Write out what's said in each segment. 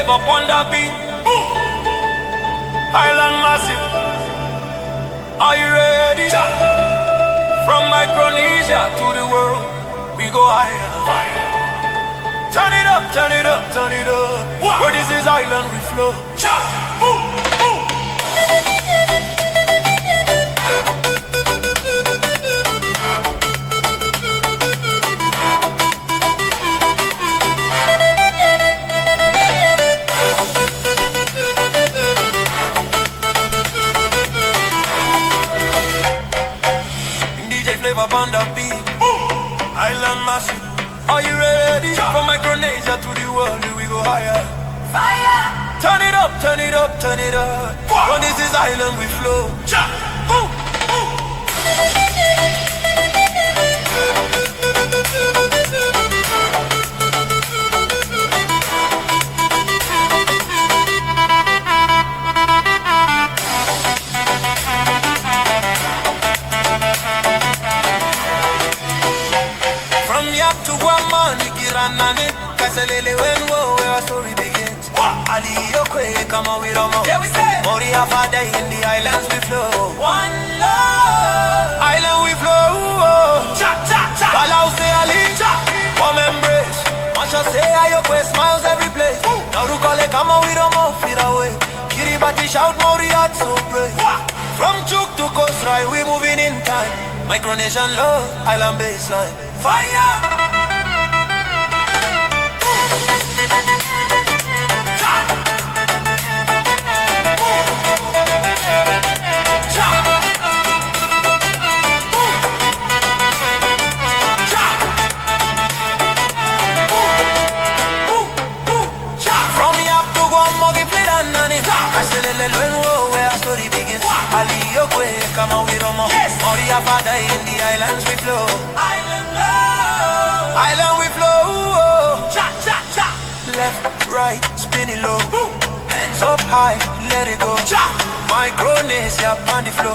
flavor on the beat. Island massive. Are you ready? From Micronesia to the world, we go higher. Turn it up, turn it up, turn it up. Where this is island we flow. On the beat, island massive. Are you ready? From Micronesia to the world, we go higher. Fire! Turn it up, turn it up, turn it up. When this is island, we flow. Kaselele when where our story begins. Ali Yokwe, come on with Omo. Yeah, we say Moria Fada in the islands we flow. One love, island we flow. Cha cha cha. Palau say Ali, cha. Warm embrace. Masha say Ayokwe smiles every place. Now Rukale come on with Omo, feel away. Kiribati shout Moria so brave. From Chuk to Coast Rai, we moving in time. Micronesian love, island baseline. Fire. Come on with Omo. Moria Fada in the islands we flow. Island love, island we flow. Cha cha cha. Left, right, spin it low. Hands up high, let it go. Cha. Micronesia on the floor.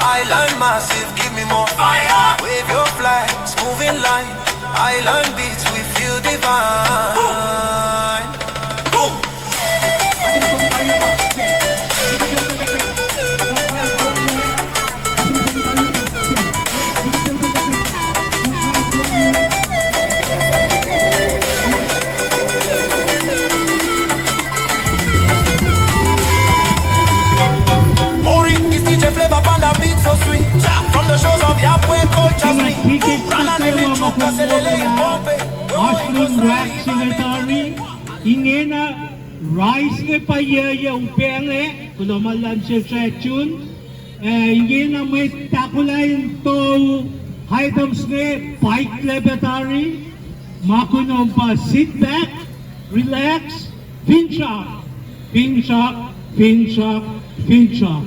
Island massive, give me more fire. Wave your flag, moving line. Island beats, we feel divine. Boom. So sweet, from the shores of Yapwe culture street. Mushroom Rack Secretary, ingena rice ke paye upenge, kuno malam se chun, ingena may takulayin to items ne bike laboratory, makuno pa sit back, relax, fin shock, fin shock, fin shock, fin shock.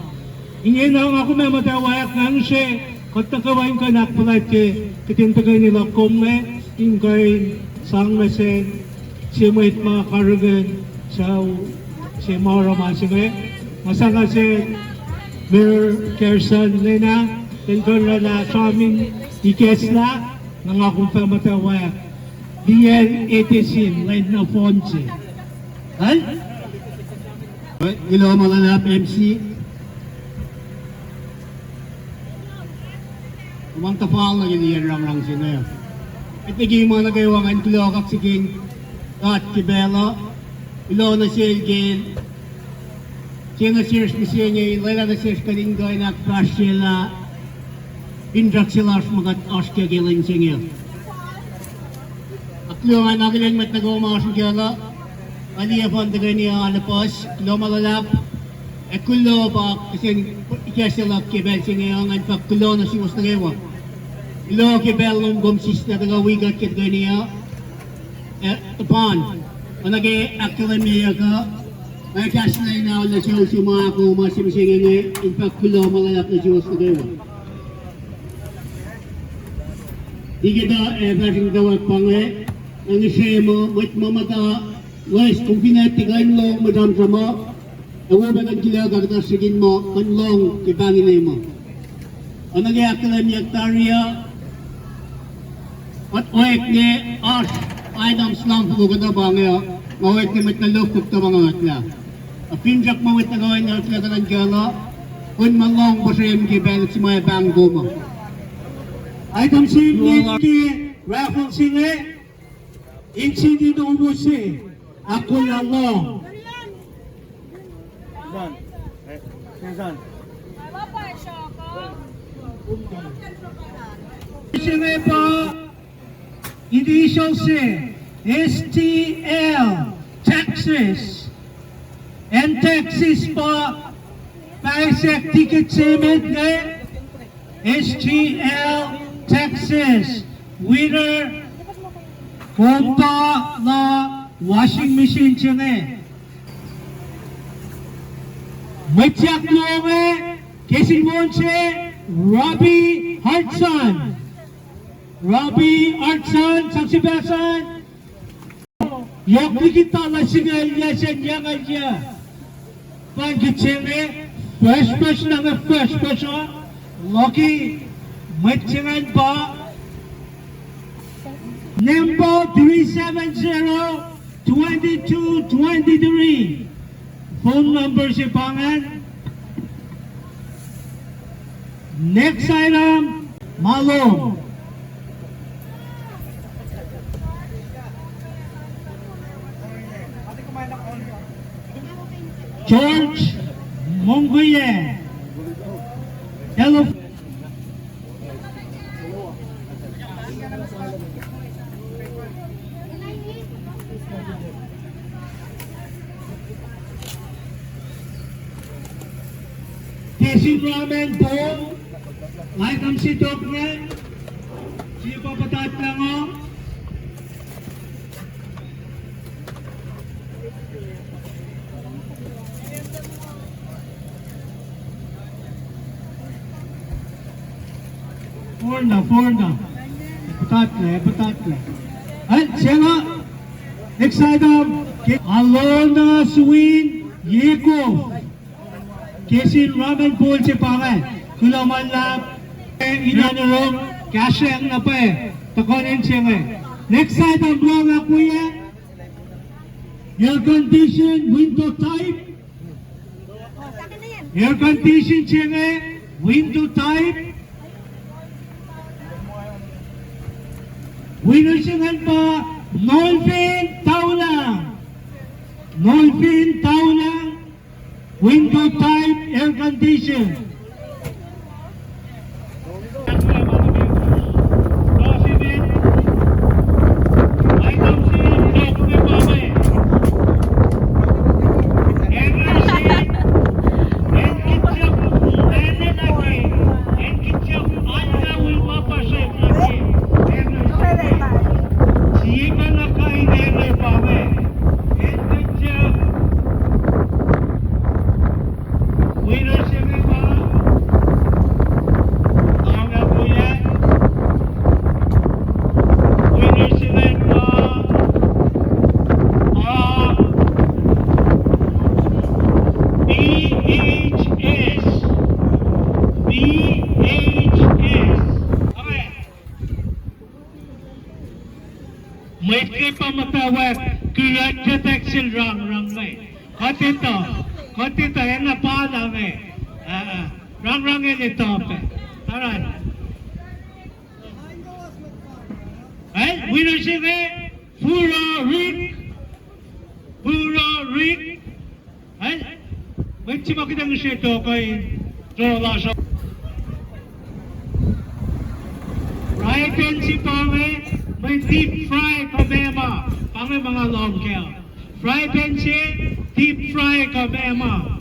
Ingin ang ako may matawayak ng siya katakawain ka nakpalat ke kitintagay nila kumme ingay sang mesen siya mo it mga karugan sa siya maura masime masanga siya Mayor Kerson Lena tintura na sa amin ikesla ng akong pamatawayak DN Etisin Len na Fonse ay? Ilo malalap MC Umang tapal na ganyan rang sila. At naging mga nagayawangan kulokak siging at kibelo. Ilo na siya gil. Siya na siya siya niya. Lela na siya kaninggoy na crash sila. Indrak sila sa mga askya giling siya. At luwan na giling mat nagawa mga siya. Aliya po ang tagay niya alapos. Kulo malalap. E kulo ba kasi ikasila kibel siya ngayon pa kulo na siya mas nagawa. Ilo kibel nung gumsis na tagawigat kit ganiya. Tapan. Managi akademiya ka. May kasnay na wala siya mga ako masimisingin ngayon. In fact kulo malalap na siya mas nagawa. Di kita pwedeng gawag pange. Ang isya mo, wait mamata. Wais, kung pinatigay mo madam sa mo. Awabag ang kilaga kita sigin mo, kanlong kibangin na mo. Ang nag-iakalan niya Tarya, at oek ni Ash, Adams lang po ka na ba ngayon, mawit ni matalok kukta mga atla. Apinjak mawit na gawin na atla ng jalo, un malong basim gibel si mga banggo mo. Item C, Niki, Raffle Singe, Incident Ubusi, Ako Lalong. Singe po, Initial C, STL, Texas, and Texas po, Paisek Ticket Summit STL, Texas, winner, Punta na washing machine chene. Matiak Lume, Casey Monche, Robbie Hartson. Robbie Hartson, saksi besan. Yok kita lasingal yasen yang aja. Panjit chene, first person, Lucky. Matchingan pa number 370-2223 phone number si Pangan. Next item, Malong. George Monguye. Hello. Casey Ramen po, like ang si Doc niya, siya papatat lang o. Four na. Patat na. At siya nga, next item, Alona Swin Yekov. Casey Ramen Pool si Pangan. Kulaman lang, inanarong, kasyang na pa takonin siya nga. Next item, blong na kuya. Air condition, window type. Air condition siya nga, window type. Winner siya nga pa, Nolfin Taulang. Window type, air condition. May pa matawag kaya detection rang may. Kotito yan na pa lang rang ito pe. Alright. Winner siya Furo Rick. May cima kita ng siya ito kay Trolasyo. Right hand si Pame. May deep fry kabema, pang mga long kill. Fry benche, deep fry kabema.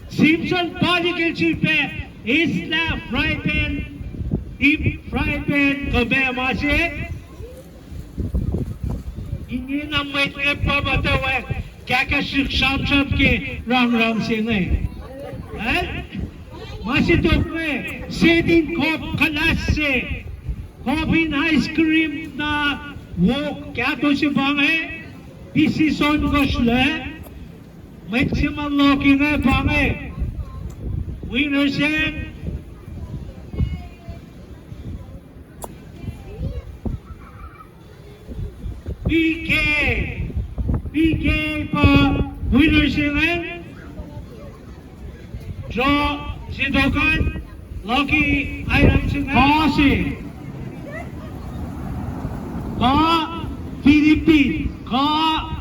Simpson body kill chipe, isla fry pan, deep fry pan kabema siya. Hindi na may pa matawag, kaya sham ke rang siya. Masitok में सेदिन कप खलास से coffee ice cream ना वो क्या तो से बांग है पीसी सोन गोश्त है मैक्सिमम लॉकिंग है बांग है विनर से PK pa winner sila. Draw si Dokan. Lucky item sila. Kasi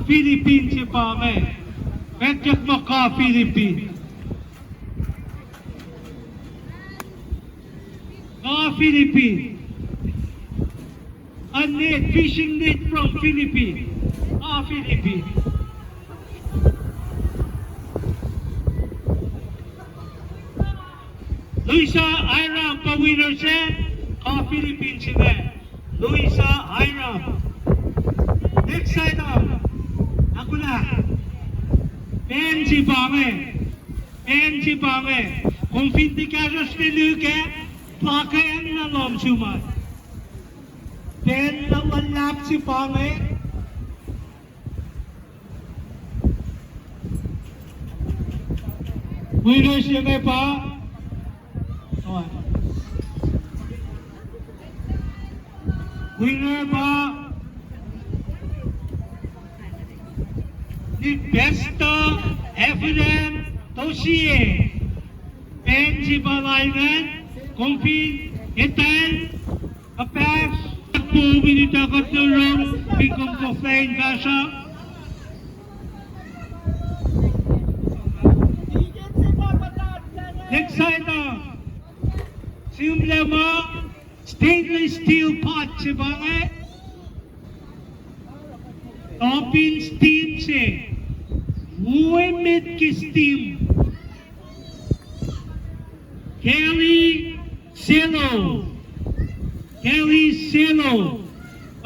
Philippines si Pame. Petyak mo ka Philippines. Philippines. A net, fishing net from Philippines. Philippines. Luisa Hiram pa winner siya. Philippines sila. Luisa Hiram. Next item. Ako na. Benji Pame. Kung hindi ka ni Luke, pakaian na lom suman. Ben na walap si Pame. Winner siya kay pa. Winner pa. Ni Besta Evident Toshie. Benji Balayman. Confin Etan. Apex. 2 minutes agad na lang. Bigong complain ka siya. Next item. Simple mo. Stainless steel pot si Bange. Topin steam si. Women ki steam. Kelly Silo. Ay siya nga.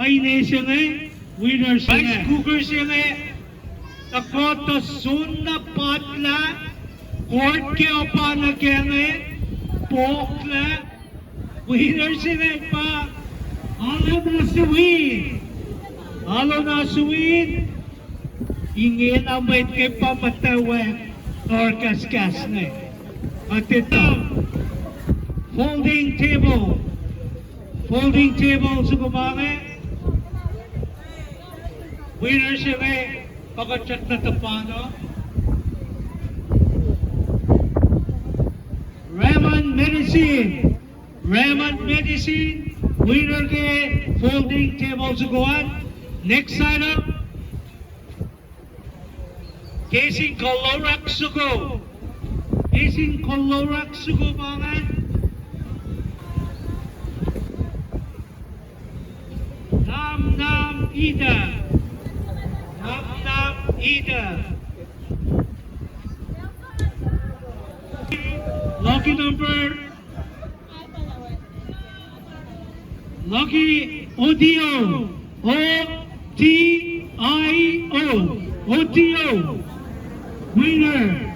Winner siya nga. Rice cooker siya nga. Takota sunna patla. Court ke opa na kaya nga. Pokla. Winner siya nga pa. Alo na suwin. Ingin amay kay pamatawa. Or kaskas na. At ito. Folding table sa kumake. Winner siya may pagkachat na tapano. Raymond Medicine. Winner kay folding table sa kuwan. Next item. Casing Colorax Sugo mga. Nam Ida. Lucky number. Lucky Odio. Odio. Winner.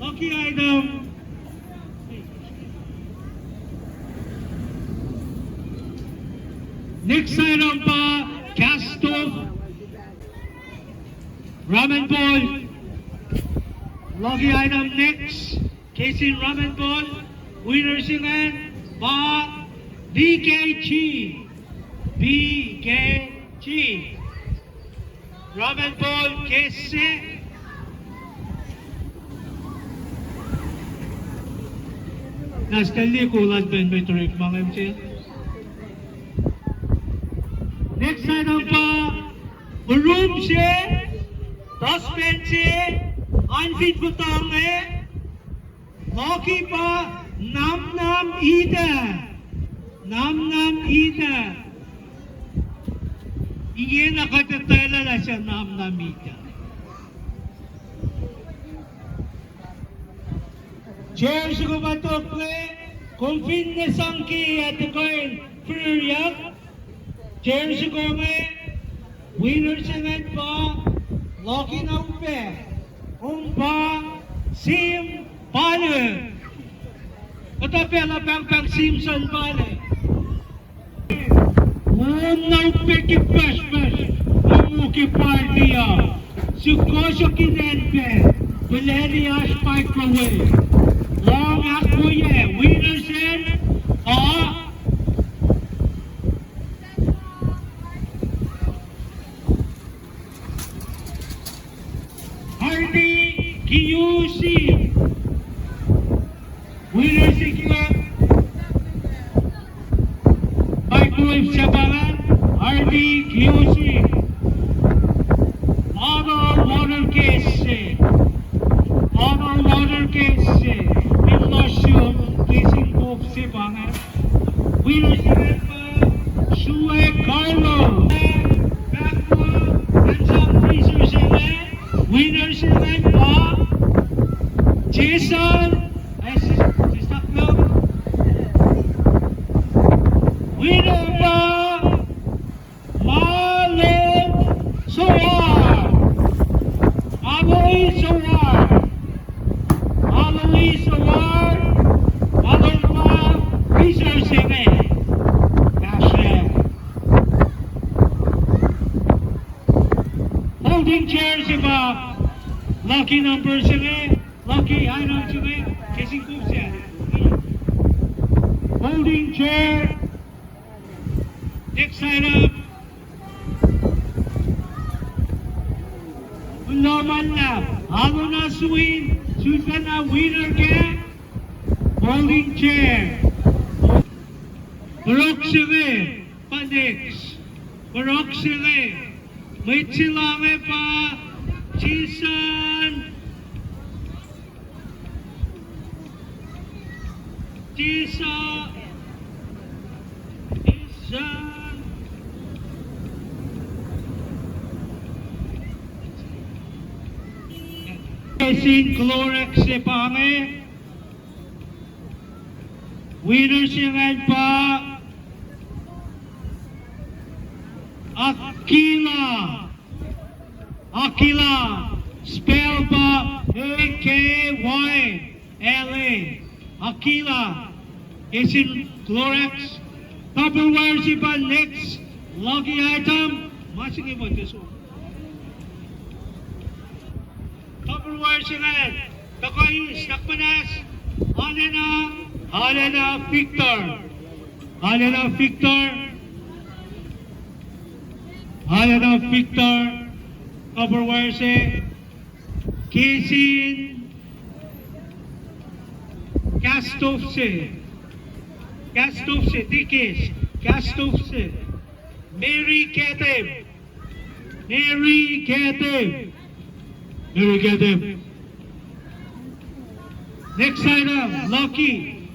Lucky item. Next item pa, cast off. Ramen ball. Lucky item next. Casing ramen ball. Winner sila pa BKG. Ramen ball case. Nastali kulat ben metric mga MC. Next item pa, room siya, dustbin siya, unfit butang Lucky pa, Nam Ida. Iyan nakatatala na siya Nam Ida. Chair siya kumatok kung fitness ang ki at koin Furiak. Chair siya winner siya ngayon pa, Lucky na umpa, Sim Bale. Patapela pang Simpson Bale. Na umpe ki bash, amuki party Sukosyo kinenpe, Valeri Ash Microwave. Long Akuye, winner siya, RD Kiyoshi. Winner sila microwave sabangan RD Kiyoshi. Honor water case. Honor water case. Immersion casing of sabangan. Winner sila Shue Carlo. Winner sila pa Jason si Saklo. Winner pa Malin Sowar. Aloy Sowar. Aloy Sowar. Aloy pa Research sila. Holding chair siya lucky number sila, lucky item sila, casing ko siya. Holding chair, next item, Unaman na, halo na swing, suka na winner ka, holding chair. Barok sila, panix, barok sila, may silange pa, Jason Casing Clorex Sepange. Winner siya pa Aquila, spell ba A-K-Y-L-A. Aquila is in Clorex. Tupperware si ba next lucky item? Masing iba this one. Tupperware si nga. Takoy, Snakmanas. Alena Victor. Alena Victor. Tupperware si Casey Kastovse, Dikis, Kastovse, Mary Ketev. Next item, Lucky,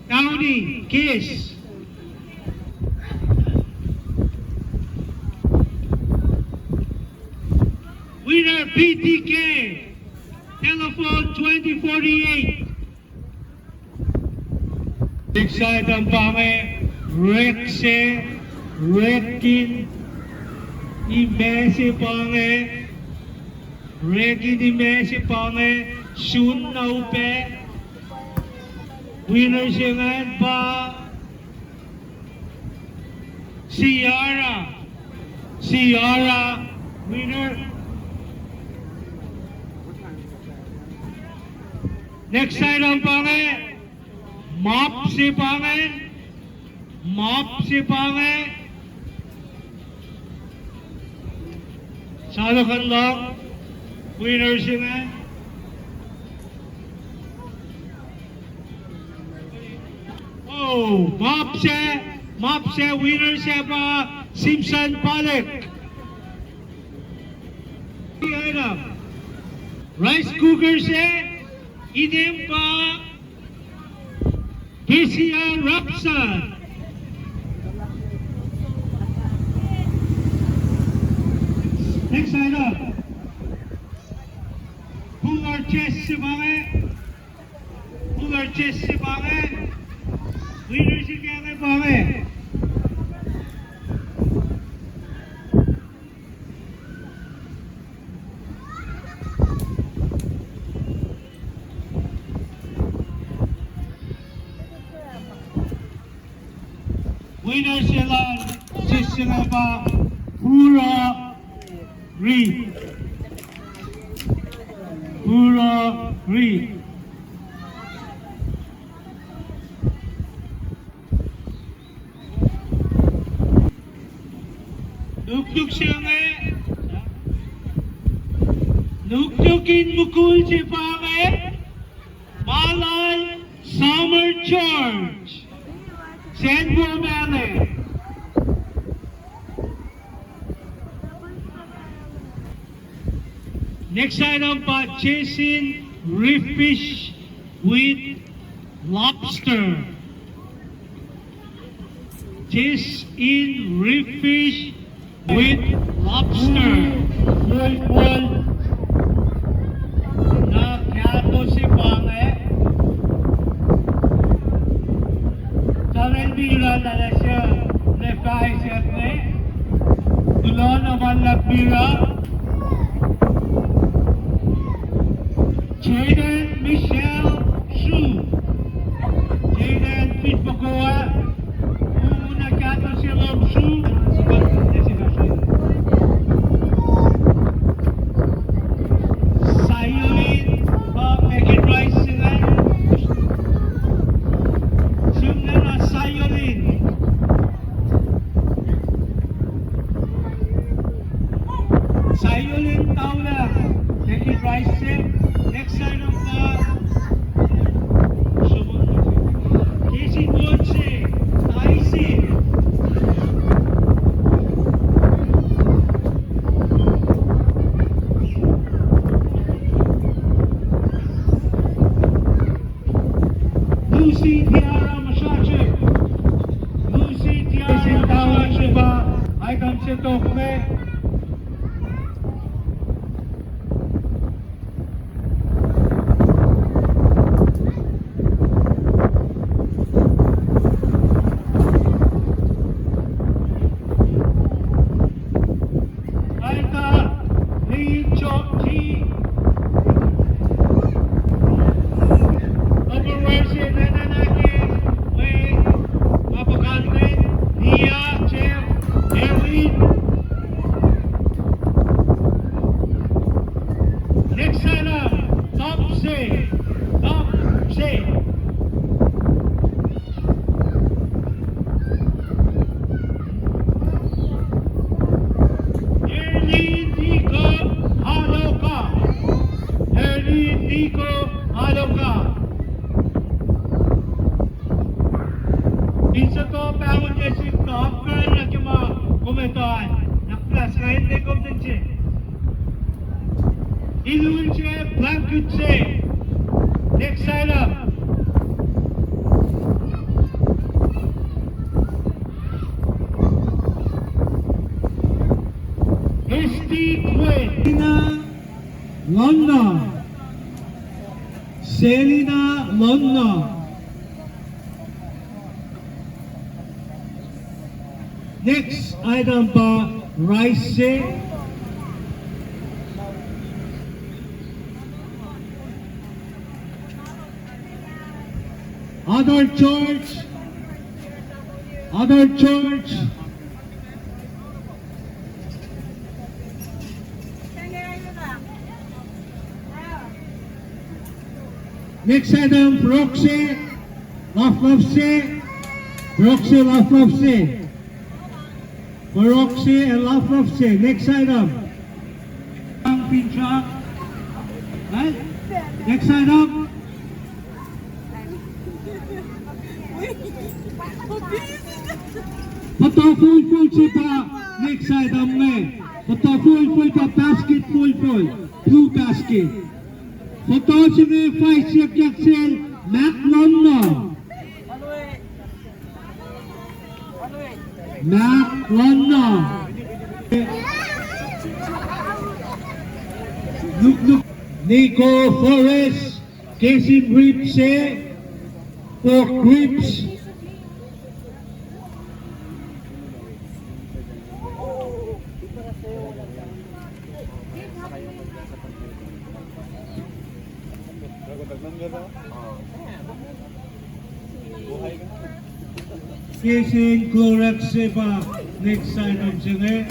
County, Kiss. Winner PTK, telephone 2048. Next item pame, Rekin, Imesi pame, Shun Naupe. Winner siya pa, Ciara, winner. Next item pame, Mop si pange. Salakan lang. Winner siya. Oh, Mop siya. Winner siya pa. Simpson Palek. Rice cooker siya. Idem pa. PCR Rapsa. Next item. Puller chest si Bange. Winner si Kaya Bange. Winner sila pa Hura Reed. Duk siya nga. Nuknukin Mukul Chipange, Malay Summer Church, San Male. Next item pa, chasing reef fish with lobster. Chase in reef fish with lobster. Full na kyato si Pange. Sarang bira na siya lefay siya ne. Dulo naman lagbira. Jaden Michelle Shu. Jaden Pitbagoa. Una kyato si Rob Shu. Sayolin Taula, Jackie Rice, next item pa, Casey Ponce, Tyson. Lucy Tiara Masache, Lucy Tiara Masache ba, item si Tokme. Next item, Top C. Ernie Haloka. Insa to pahon jesi top kar na kima komentar. Naklas kahit de komtenche. Ilunche Blankutse. Next item. Selina Lonna. Next item pa Rice. Other church. Next item, Proxy, Laflofse, Proxy and Laflofse. Next item. Pinchak. Right? Next item. Pato full sipa. Next item me. Pato full pa basket full. Blue basket. Pato sini fight siyak yaksel. Mac Lonna. Look. Nico Forrest. Casey Ripse. For Grips. Casing Clorex Seba. Next item sini.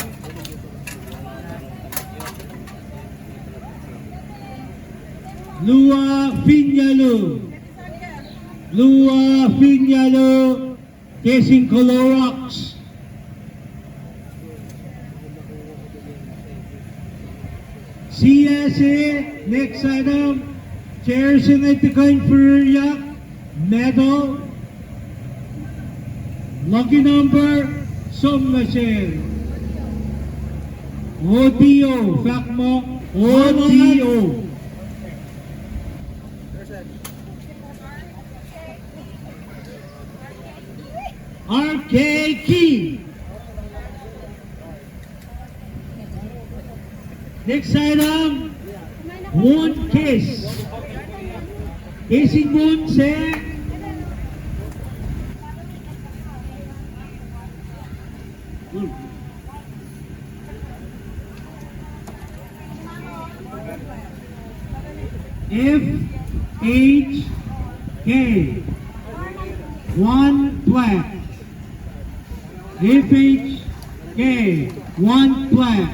Lua Finyalo. Casing Clorox. CSA, next item, Chair Sinitikan Furiak, medal. Lucky number, Somnasher. ODO, fact mo, ODO. RK Key. Next item, Moon Kiss. Kissing Moon se FHK. One black. FHK. One black.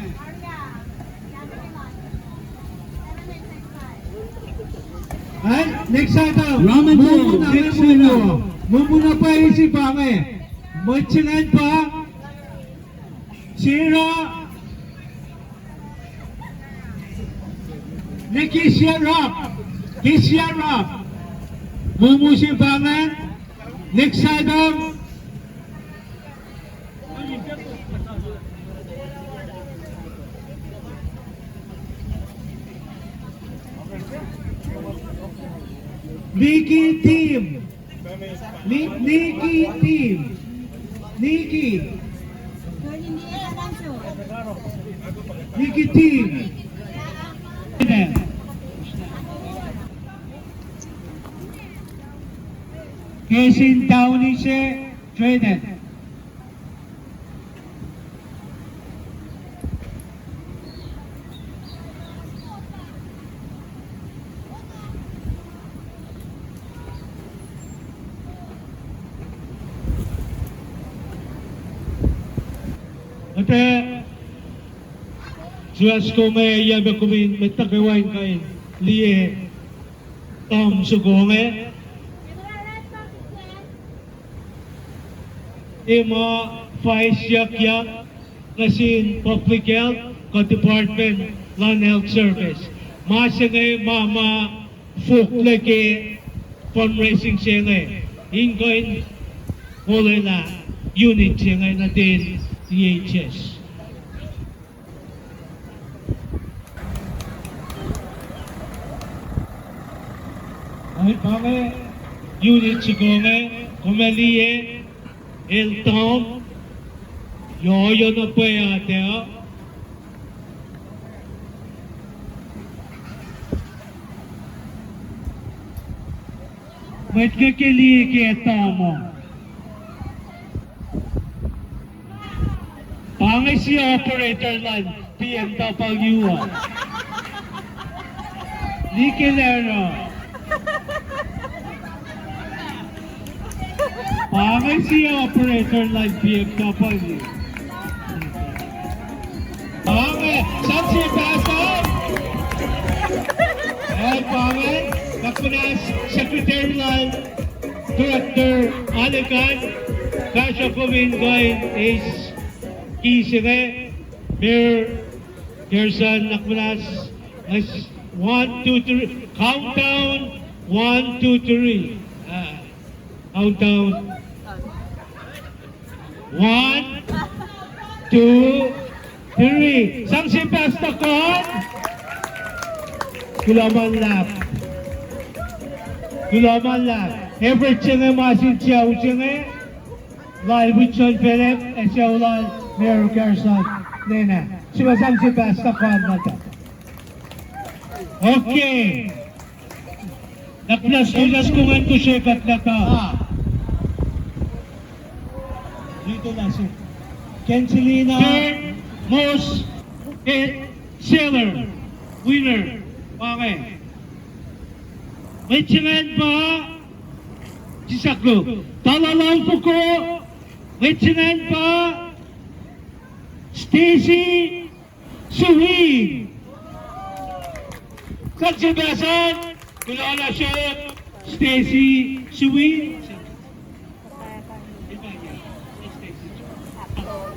Alright, next item. Ramen noodle. Next item. Mumuna pa si Bange. Matchingan pa. Sira. Nikisya Rap. Kisya Rap. Mumu si Bange. Next item. Nikki team. Nikki team. Nikki. Nikki team. Kesin Downey se traded. Ate, suas ko may yabe kumin may tagawain kain liye tom sugonge ima faiz yak kasin public health ka department land health service masangay mama fukle ke fundraising singay ingoin hole na unit singay na din DHS. Ay pake unit sigome kumaliye el tom yo no puede ateo बैठ के लिए कहता हूँ Pangay si operator line, PMW. Nicolero. Pangay si operator line, PMW. Pangay, San Sebastian. And Pangay, Nakunas Secretary line, Director Alikan, Kasha Kumingoy is Kisire, Mayor Gerson Nakmanas, 1, 2, 3, countdown, 1, 2, 3. Countdown. 1, 2, 3. Sang si Pastakon? Kulaman lap. Kulaman lap. Ever chinga masin siya uchinga? Lal Wichon Philip, and siya ulal Mayor Gerson Nena. Siya sang si Pastakon na to. Okay. Naklas kungan ko siya kat na ka. Dito na siya. Kensilina. Third most hit seller. Winner. Okay. May tsingan pa. Si Saklo. Talalaw po ko. May tsingan pa. Stacy Suhin. Kansibasan. Kilala siya. Stacy Suhin.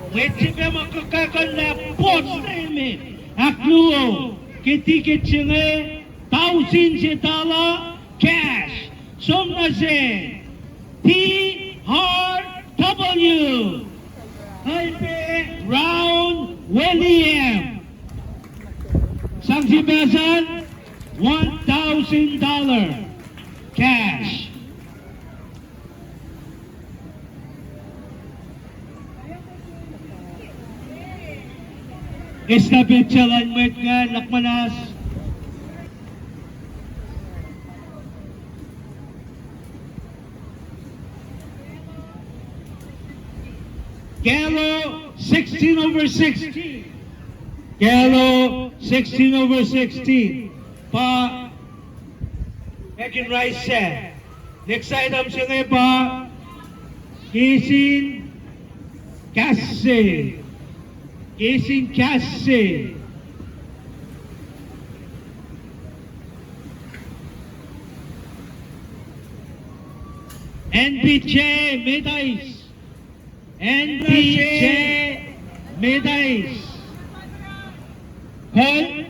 Wait, siya makakakan na post namin. Akluo. ticket singe $1,000 cash. Somnase TRW Taipei Round William. Sangsi Besan $1,000 cash. Estafet alignment nga Lakmanas. Gallo 16/16. Gallo 16/16. Pa Megan Rice set. Next item siya ngayon pa Kisin Cassie. Kisin Cassie. NPJ Medais. NPJ Medais. Call.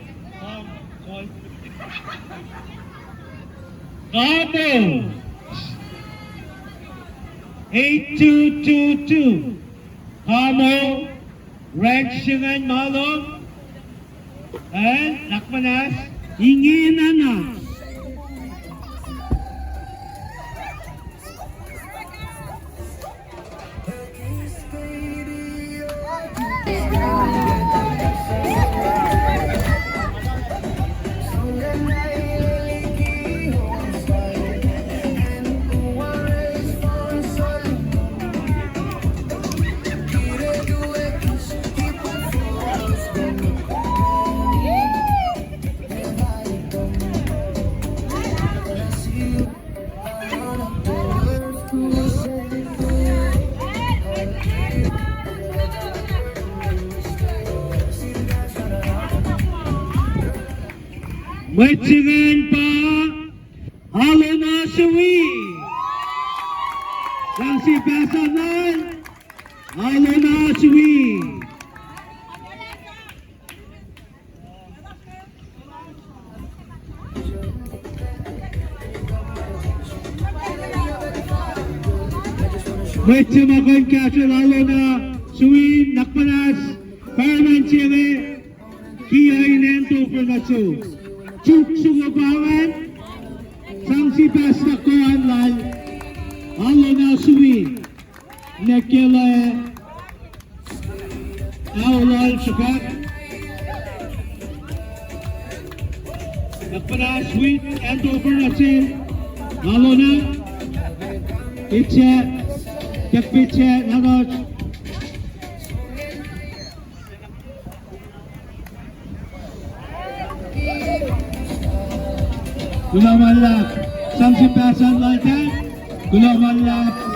Call. 8222. Hamo. Red Singan Malong. And Lakmanas. Ingin na. Matsingan pa Halo na Suwi Sang si Besanan Halo na Suwi Matsingan Castle Halo na Suwi Lakmanas Parman Chile Kia Inento Pernaso Chuk Sugabangan Sang si Besta Kohan Lal Halo na Suwi Nekela Aulal Sukat Lakmana Sweet and over Nasil Halo na Pitche Kapitche Nanot Gulaman Lap Sang si Besan Laltan Gulaman Lap